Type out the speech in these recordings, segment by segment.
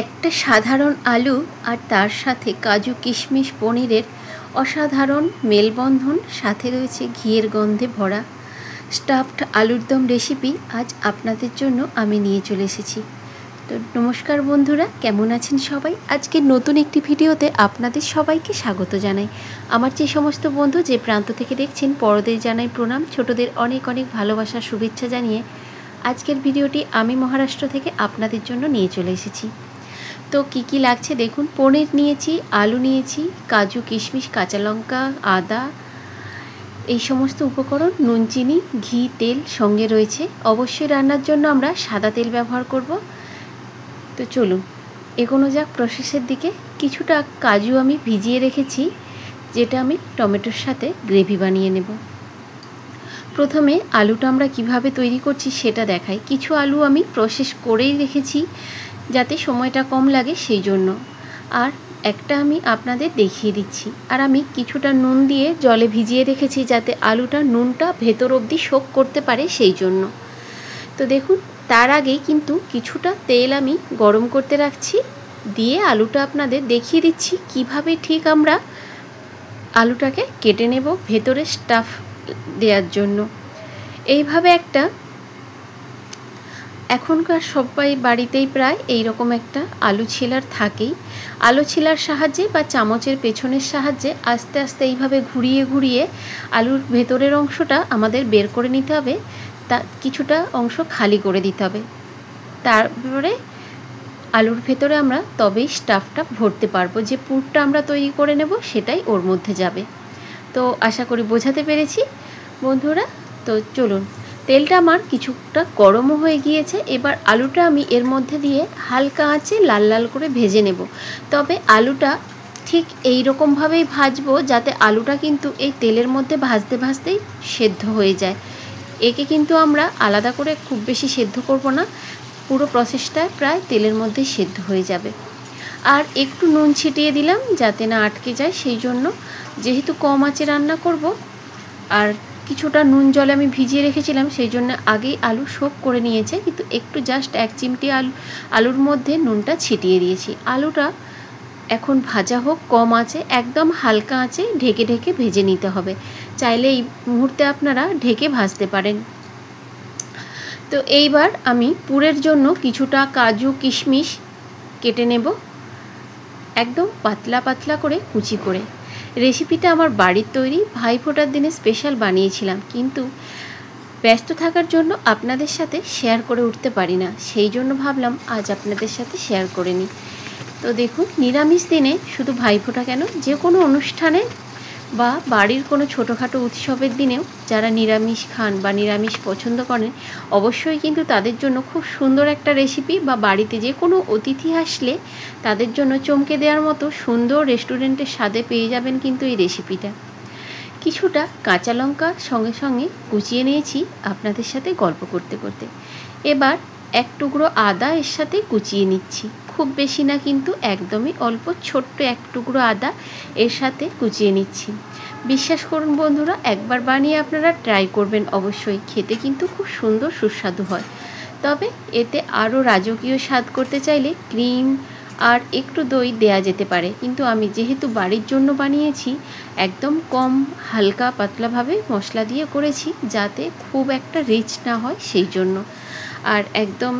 একটা সাধারণ আলু আর তার সাথে কাজু কিশমিশ পনিরের অসাধারণ মেলবন্ধন, সাথে রয়েছে ঘিয়ের গন্ধে ভরা স্টাফড আলুর দম রেসিপি আজ আপনাদের জন্য আমি নিয়ে চলে এসেছি। তো নমস্কার বন্ধুরা, কেমন আছেন সবাই? আজকের নতুন একটি ভিডিওতে আপনাদের সবাইকে স্বাগত জানাই। আমার যে সমস্ত বন্ধু যে প্রান্ত থেকে দেখছেন, বড়দের জানাই প্রণাম, ছোটদের অনেক অনেক ভালোবাসা শুভেচ্ছা জানিয়ে আজকের ভিডিওটি আমি মহারাষ্ট্র থেকে আপনাদের জন্য নিয়ে চলে এসেছি। তো কি লাগছে দেখুন। পনির নিয়েছি, আলু নিয়েছি, কাজু কিশমিশ, কাঁচা লঙ্কা, আদা, এই সমস্ত উপকরণ, নুন, চিনি, ঘি, তেল সঙ্গে রয়েছে। অবশ্যই রান্নার জন্য আমরা সাদা তেল ব্যবহার করব। তো চলুন এগোনো যাক প্রসেসের দিকে। কিছুটা কাজু আমি ভিজিয়ে রেখেছি, যেটা আমি টমেটোর সাথে গ্রেভি বানিয়ে নেব। প্রথমে আলুটা আমরা কিভাবে তৈরি করছি সেটা দেখাই। কিছু আলু আমি প্রসেস করেই রেখেছি যাতে সময়টা কম লাগে সেই জন্য, আর একটা আমি আপনাদের দেখিয়ে দিচ্ছি। আর আমি কিছুটা নুন দিয়ে জলে ভিজিয়ে রেখেছি যাতে আলুটা নুনটা ভেতর অবধি শোক করতে পারে সেই জন্য। তো দেখুন, তার আগেই কিন্তু কিছুটা তেল আমি গরম করতে রাখছি, দিয়ে আলুটা আপনাদের দেখিয়ে দিচ্ছি কিভাবে ঠিক আমরা আলুটাকে কেটে নেব ভেতরে স্টাফ দেওয়ার জন্য। এইভাবে একটা, এখনকার সবাই বাড়িতেই প্রায় এই রকম একটা আলু ছিলার থাকেই। আলু ছিলার সাহায্যে বা চামচের পেছনের সাহায্যে আস্তে আস্তে এইভাবে ঘুরিয়ে ঘুরিয়ে আলুর ভেতরের অংশটা আমাদের বের করে নিতে হবে, তা কিছুটা অংশ খালি করে দিতে হবে। তারপরে আলুর ভেতরে আমরা তবেই স্টাফটা ভরতে পারবো, যে পুরটা আমরা তৈরি করে নেব সেটাই ওর মধ্যে যাবে। তো আশা করি বোঝাতে পেরেছি বন্ধুরা। তো চলুন, তেলটা আমার কিছুটা গরমও হয়ে গিয়েছে। এবার আলুটা আমি এর মধ্যে দিয়ে হালকা আঁচে লাল লাল করে ভেজে নেব। তবে আলুটা ঠিক এই রকমভাবেই ভাজবো যাতে আলুটা কিন্তু এই তেলের মধ্যে ভাজতে ভাজতেই সেদ্ধ হয়ে যায়। একে কিন্তু আমরা আলাদা করে খুব বেশি সেদ্ধ করব না, পুরো প্রসেসটা প্রায় তেলের মধ্যেই সেদ্ধ হয়ে যাবে। আর একটু নুন ছিটিয়ে দিলাম যাতে না আটকে যায় সেই জন্য, যেহেতু কম আঁচে রান্না করব। আর কিছুটা নুন জলে আমি ভিজিয়ে রেখেছিলাম সেই জন্য আগেই আলু শোক করে নিয়েছে, কিন্তু একটু জাস্ট 1 চিমটি আলুর মধ্যে নুনটা ছিটিয়ে দিয়েছি। আলুটা এখন ভাজা হোক কম আঁচে, একদম হালকা আঁচে ঢেকে ঢেকে ভেজে নিতে হবে। চাইলে এই মুহূর্তে আপনারা ঢেকে ভাজতে পারেন। তো এইবার আমি পুরের জন্য কিছুটা কাজু কিশমিশ কেটে নেব, একদম পাতলা পাতলা করে কুচি করে। রেসিপিটা আমার বাড়ির তৈরি, ভাইফোঁটার দিনে স্পেশাল বানিয়েছিলাম, কিন্তু ব্যস্ত থাকার জন্য আপনাদের সাথে শেয়ার করে উঠতে পারি না, সেই জন্য ভাবলাম আজ আপনাদের সাথে শেয়ার করে নিই। তো দেখুন, নিরামিষ দিনে শুধু ভাইফোঁটা কেন, যে কোনো অনুষ্ঠানে বা বাড়ির কোনো ছোটোখাটো উৎসবের দিনেও যারা নিরামিষ খান বা নিরামিষ পছন্দ করেন, অবশ্যই কিন্তু তাদের জন্য খুব সুন্দর একটা রেসিপি, বা বাড়িতে যে কোনো অতিথি আসলে তাদের জন্য চমকে দেওয়ার মতো সুন্দর রেস্টুরেন্টের স্বাদে পেয়ে যাবেন কিন্তু এই রেসিপিটা। কিছুটা কাঁচা লঙ্কা সঙ্গে সঙ্গে কুচিয়ে নিয়েছি আপনাদের সাথে গল্প করতে করতে। এবার 1 টুকরো আদা এর সাথে কুচিয়ে নিচ্ছি, খুব বেশি না কিন্তু একদমই অল্প, ছোট্ট 1 টুকরো আদা এর সাথে কুচিয়ে নিচ্ছি। বিশ্বাস করুন বন্ধুরা, একবার বানিয়ে আপনারা ট্রাই করবেন অবশ্যই, খেতে কিন্তু খুব সুন্দর সুস্বাদু হয়। তবে এতে আরও রাজকীয় স্বাদ করতে চাইলে ক্রিম আর একটু দই দেয়া যেতে পারে, কিন্তু আমি যেহেতু বাড়ির জন্য বানিয়েছি একদম কম হালকা পাতলাভাবে মশলা দিয়ে করেছি, যাতে খুব একটা রিচ না হয় সেই জন্য। আর একদম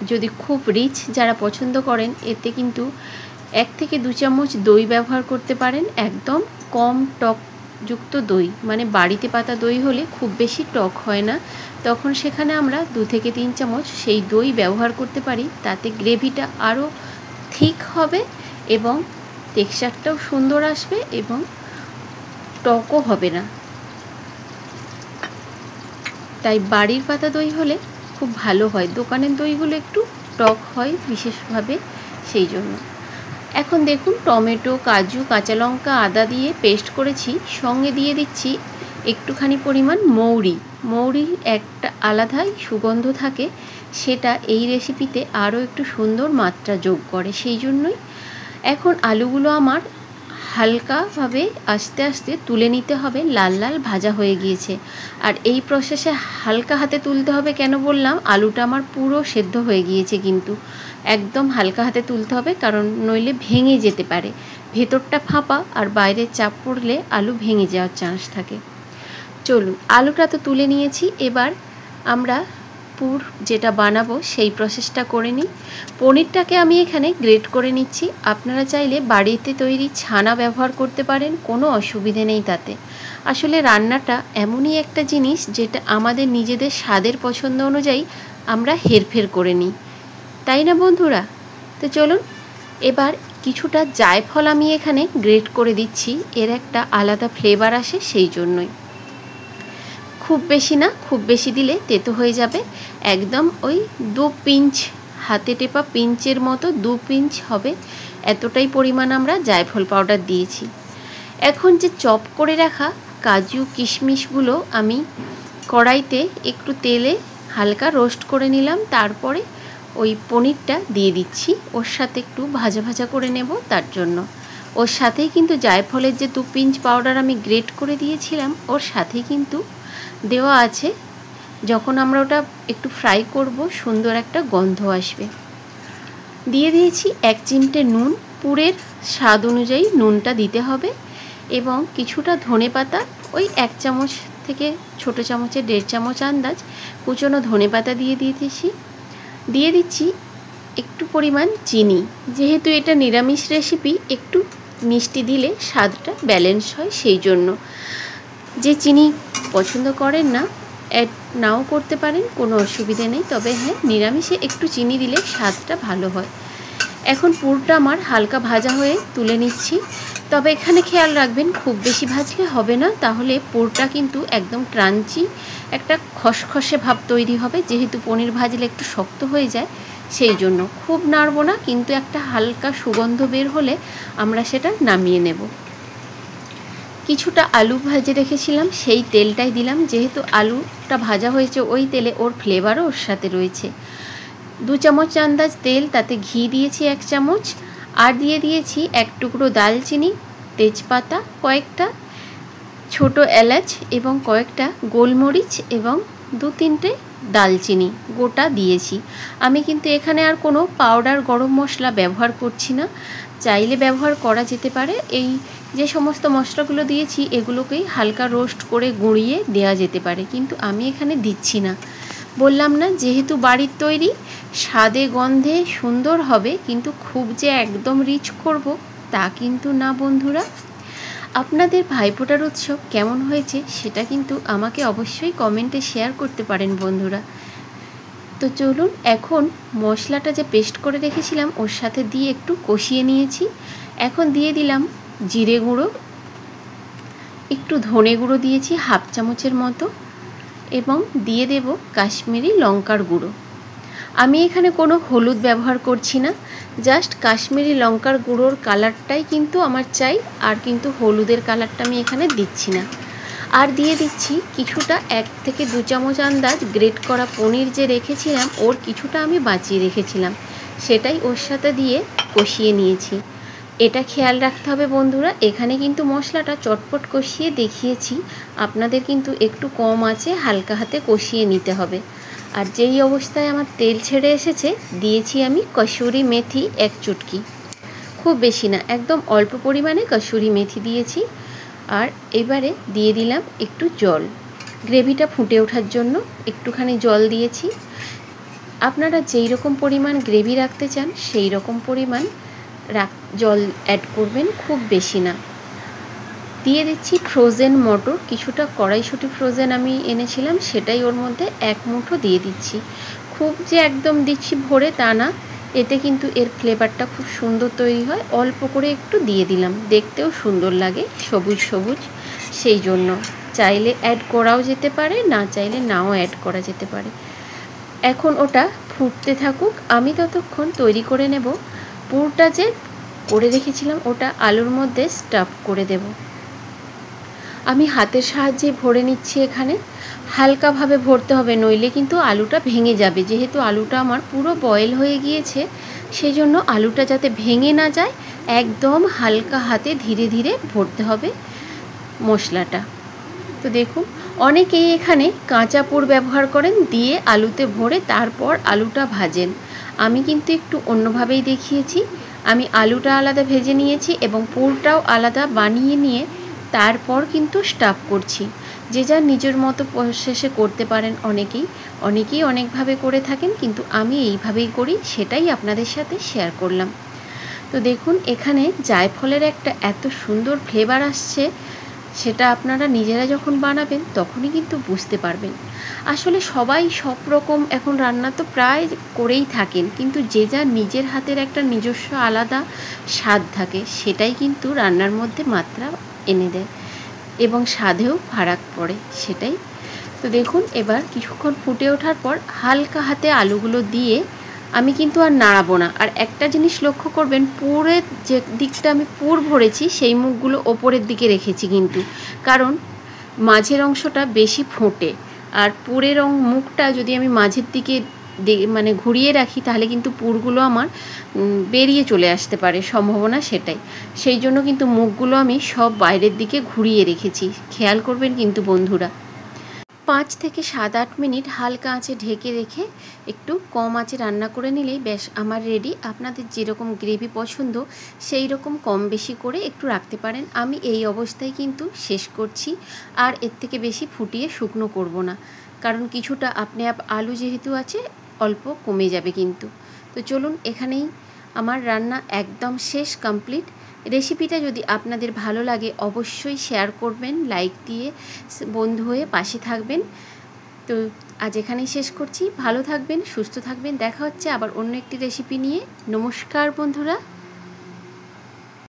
যদি খুব রিচ যারা পছন্দ করেন, এতে কিন্তু 1 থেকে 2 চামচ দই ব্যবহার করতে পারেন, একদম কম টকযুক্ত দই, মানে বাড়িতে পাতা দই হলে খুব বেশি টক হয় না, তখন সেখানে আমরা 2 থেকে 3 চামচ সেই দই ব্যবহার করতে পারি। তাতে গ্রেভিটা আরও ঠিক হবে এবং টেক্সচারটাও সুন্দর আসবে এবং টকও হবে না। তাই বাড়ির পাতা দই হলে খুব ভালো হয়, দোকানের দইগুলো একটু টক হয় বিশেষভাবে সেই জন্য। এখন দেখুন, টমেটো, কাজু, কাঁচা লঙ্কা, আদা দিয়ে পেস্ট করেছি, সঙ্গে দিয়ে দিচ্ছি একটুখানি পরিমাণ মৌরি একটা আলাদাই সুগন্ধ থাকে, সেটা এই রেসিপিতে আরও একটু সুন্দর মাত্রা যোগ করে সেই জন্যই। এখন আলুগুলো আমার হালকাভাবে আস্তে আস্তে তুলে নিতে হবে। লাল লাল ভাজা হয়ে গিয়েছে, আর এই প্রসেসে হালকা হাতে তুলতে হবে। কেন বললাম, আলুটা আমার পুরো সেদ্ধ হয়ে গিয়েছে, কিন্তু একদম হালকা হাতে তুলতে হবে, কারণ নইলে ভেঙে যেতে পারে। ভেতরটা ফাঁপা আর বাইরে চাপ পড়লে আলু ভেঙে যাওয়ার চান্স থাকে। চলুন, আলুটা তো তুলে নিয়েছি, এবার আমরা পুর যেটা বানাবো সেই প্রসেসটা করে নিই। পনিরটাকে আমি এখানে গ্রেট করে নিচ্ছি। আপনারা চাইলে বাড়িতে তৈরি ছানা ব্যবহার করতে পারেন, কোনো অসুবিধে নেই তাতে। আসলে রান্নাটা এমনই একটা জিনিস যেটা আমাদের নিজেদের স্বাদের পছন্দ অনুযায়ী আমরা হেরফের করে নিই, তাই না বন্ধুরা? তো চলুন, এবার কিছুটা জায়ফল আমি এখানে গ্রেট করে দিচ্ছি, এর একটা আলাদা ফ্লেভার আসে সেই জন্যই। খুব বেশি না, খুব বেশি দিলে তেতো হয়ে যাবে। একদম ওই 2 পিঞ্চ, হাতে টেপা পিঞ্চের মতো 2 পিঞ্চ হবে, এতটাই পরিমাণ আমরা জায়ফল পাউডার দিয়েছি। এখন যে চপ করে রাখা কাজু কিশমিশগুলো আমি কড়াইতে একটু তেলে হালকা রোস্ট করে নিলাম, তারপরে ওই পনিরটা দিয়ে দিচ্ছি। ওর সাথে একটু ভাজা ভাজা করে নেব, তার জন্য ওর সাথেই কিন্তু জায়ফলের যে 2 পিঞ্চ পাউডার আমি গ্রেট করে দিয়েছিলাম, ওর সাথেই কিন্তু দেওয়া আছে। যখন আমরা ওটা একটু ফ্রাই করব, সুন্দর একটা গন্ধ আসবে। দিয়ে দিয়েছি 1 চিমটে নুন, পুরের স্বাদ অনুযায়ী নুনটা দিতে হবে, এবং কিছুটা ধনেপাতা, ওই 1 চামচ থেকে ছোটো চামচের 1.5 চামচ আন্দাজ কুচনো ধনেপাতা দিয়ে দিয়েছি। দিয়ে দিচ্ছি একটু পরিমাণ চিনি, যেহেতু এটা নিরামিষ রেসিপি, একটু মিষ্টি দিলে স্বাদটা ব্যালেন্স হয়, সেই জন্য। যে চিনি পছন্দ করেন না, অ্যাড নাও করতে পারেন, কোনো অসুবিধে নেই, তবে হ্যাঁ, নিরামিষে একটু চিনি দিলে স্বাদটা ভালো হয়। এখন পুরটা আমার হালকা ভাজা হয়ে তুলে নিচ্ছি, তবে এখানে খেয়াল রাখবেন খুব বেশি ভাজলে হবে না, তাহলে পুরটা কিন্তু একদম ক্রাঞ্চি একটা খসখসে ভাব তৈরি হবে, যেহেতু পনির ভাজলে একটু শক্ত হয়ে যায়, সেই জন্য খুব নাড়ব না, কিন্তু একটা হালকা সুগন্ধ বের হলে আমরা সেটা নামিয়ে নেব। কিছুটা আলু ভেজে রেখেছিলাম, সেই তেলটাই দিলাম, যেহেতু আলুটা ভাজা হয়েছে ওই তেলে, ওর ফ্লেভারও ওর সাথে রয়েছে। 2 চামচ আন্দাজ তেল, তাতে ঘি দিয়েছি 1 চামচ, আর দিয়ে দিয়েছি 1 টুকরো দালচিনি, তেজপাতা কয়েকটা, ছোট এলাচ এবং কয়েকটা গোলমরিচ এবং 2-3টে দালচিনি গোটা দিয়েছি। আমি কিন্তু এখানে আর কোনো পাউডার গরম মশলা ব্যবহার করছি না, চাইলে ব্যবহার করা যেতে পারে। এই যে সমস্ত মশলাগুলো দিয়েছি, এগুলোকেই হালকা রোস্ট করে গুঁড়িয়ে দেওয়া যেতে পারে, কিন্তু আমি এখানে দিচ্ছি না। বললাম না, যেহেতু বাড়ির তৈরি, স্বাদে গন্ধে সুন্দর হবে, কিন্তু খুব যে একদম রিচ করব তা কিন্তু না বন্ধুরা। আপনাদের ভাইফোঁটার উৎসব কেমন হয়েছে সেটা কিন্তু আমাকে অবশ্যই কমেন্টে শেয়ার করতে পারেন বন্ধুরা। তো চলুন, এখন মশলাটা যে পেস্ট করে রেখেছিলাম ওর সাথে দিয়ে একটু কষিয়ে নিয়েছি। এখন দিয়ে দিলাম জিরে গুঁড়ো, একটু ধনে গুঁড়ো দিয়েছি 1/2 চামচের মতো, এবং দিয়ে দেব কাশ্মীরি লঙ্কার গুঁড়ো। আমি এখানে কোনো হলুদ ব্যবহার করছি না, জাস্ট কাশ্মীরি লঙ্কার গুঁড়োর কালারটাই কিন্তু আমার চাই, আর কিন্তু হলুদের কালারটা আমি এখানে দিচ্ছি না। আর দিয়ে দিচ্ছি কিছুটা 1 থেকে 2 চামচ আন্দাজ গ্রেট করা পনির যে রেখেছিলাম, ওর কিছুটা আমি বাঁচিয়ে রেখেছিলাম, সেটাই ওর সাথে দিয়ে কষিয়ে নিয়েছি। এটা খেয়াল রাখতে হবে বন্ধুরা, এখানে কিন্তু মশলাটা চটপট কষিয়ে দেখিয়েছি, আপনাদের কিন্তু একটু কম আছে হালকা হাতে কষিয়ে নিতে হবে। আর যেই অবস্থায় আমার তেল ছেড়ে এসেছে, দিয়েছি আমি কসুরি মেথি 1 চুটকি, খুব বেশি না, একদম অল্প পরিমাণে কসুরি মেথি দিয়েছি। আর এবারে দিয়ে দিলাম একটু জল, গ্রেভিটা ফুটে ওঠার জন্য একটুখানি জল দিয়েছি। আপনারা যেই রকম পরিমাণ গ্রেভি রাখতে চান সেই রকম পরিমাণ জল অ্যাড করবেন, খুব বেশি না। দিয়ে দিচ্ছি ফ্রোজেন মটর, কিছুটা কড়াইশুঁটি ফ্রোজেন আমি এনেছিলাম, সেটাই ওর মধ্যে 1 মুঠো দিয়ে দিচ্ছি। খুব যে একদম দিচ্ছি ভরে তা না, এতে কিন্তু এর ফ্লেভারটা খুব সুন্দর তৈরি হয়। অল্প করে একটু দিয়ে দিলাম, দেখতেও সুন্দর লাগে সবুজ সবুজ, সেই জন্য। চাইলে অ্যাড করাও যেতে পারে, না চাইলে নাও অ্যাড করা যেতে পারে। এখন ওটা ফুটতে থাকুক, আমি ততক্ষণ তৈরি করে নেব পুরটা যে করে রেখেছিলাম, ওটা আলুর মধ্যে স্টাফ করে দেব। আমি হাতের সাহায্যে ভরে নিচ্ছি, এখানে হালকাভাবে ভরতে হবে, নইলে কিন্তু আলুটা ভেঙে যাবে। যেহেতু আলুটা আমার পুরো বয়েল হয়ে গিয়েছে, সেই জন্য আলুটা যাতে ভেঙে না যায় একদম হালকা হাতে ধীরে ধীরে ভরতে হবে মশলাটা। তো দেখুন, অনেকেই এখানে কাঁচা পুর ব্যবহার করেন, দিয়ে আলুতে ভরে তারপর আলুটা ভাজেন। আমি কিন্তু একটু অন্যভাবেই দেখিয়েছি। আমি আলুটা আলাদা ভেজে নিয়েছি এবং পুরটাও আলাদা বানিয়ে নিয়ে তারপর কিন্তু স্টাফ করছি। যে যার নিজের মতো প্রসেসে করতে পারেন অনেকেই অনেকভাবে করে থাকেন, কিন্তু আমি এইভাবেই করি, সেটাই আপনাদের সাথে শেয়ার করলাম। তো দেখুন, এখানে জায়ফলের একটা এত সুন্দর ফ্লেভার আসছে, সেটা আপনারা নিজেরা যখন বানাবেন তখনই কিন্তু বুঝতে পারবেন। আসলে সবাই সব রকম এখন রান্না তো প্রায় করেই থাকেন, কিন্তু যে যার নিজের হাতের একটা নিজস্ব আলাদা স্বাদ থাকে, সেটাই কিন্তু রান্নার মধ্যে মাত্রা এনে দেয় এবং স্বাদেও ফারাক পড়ে সেটাই। তো দেখুন, এবার কিছুক্ষণ ফুটে ওঠার পর হালকা হাতে আলুগুলো দিয়ে আমি কিন্তু আর নাড়াবো না। আর একটা জিনিস লক্ষ্য করবেন, পুরের যে দিকটা আমি পুর ভরেছি সেই মুখগুলো ওপরের দিকে রেখেছি কিন্তু, কারণ মাঝের অংশটা বেশি ফোটে, আর পুরের মুখটা যদি আমি মাঝের দিকে মানে ঘুরিয়ে রাখি তাহলে কিন্তু পুরগুলো আমার বেরিয়ে চলে আসতে পারে, সম্ভাবনা সেটাই। সেই জন্য কিন্তু মুখগুলো আমি সব বাইরের দিকে ঘুরিয়ে রেখেছি, খেয়াল করবেন কিন্তু বন্ধুরা। 5 থেকে 7-8 মিনিট হালকা আঁচে ঢেকে রেখে একটু কম আঁচে রান্না করে নিলেই ব্যাস আমার রেডি। আপনাদের যেরকম গ্রেভি পছন্দ সেই রকম কম বেশি করে একটু রাখতে পারেন। আমি এই অবস্থায় কিন্তু শেষ করছি, আর এর থেকে বেশি ফুটিয়ে শুকনো করব না, কারণ কিছুটা আপনি আলু যেহেতু আছে অল্প কমে যাবে কিন্তু। তো চলুন, এখানেই আমার রান্না একদম শেষ, কমপ্লিট। রেসিপিটা যদি আপনাদের ভালো লাগে অবশ্যই শেয়ার করবেন, লাইক দিয়ে বন্ধু হয়ে পাশে থাকবেন। তো আজ এখানেই শেষ করছি। ভালো থাকবেন, সুস্থ থাকবেন। দেখা হচ্ছে আবার অন্য একটি রেসিপি নিয়ে। নমস্কার বন্ধুরা।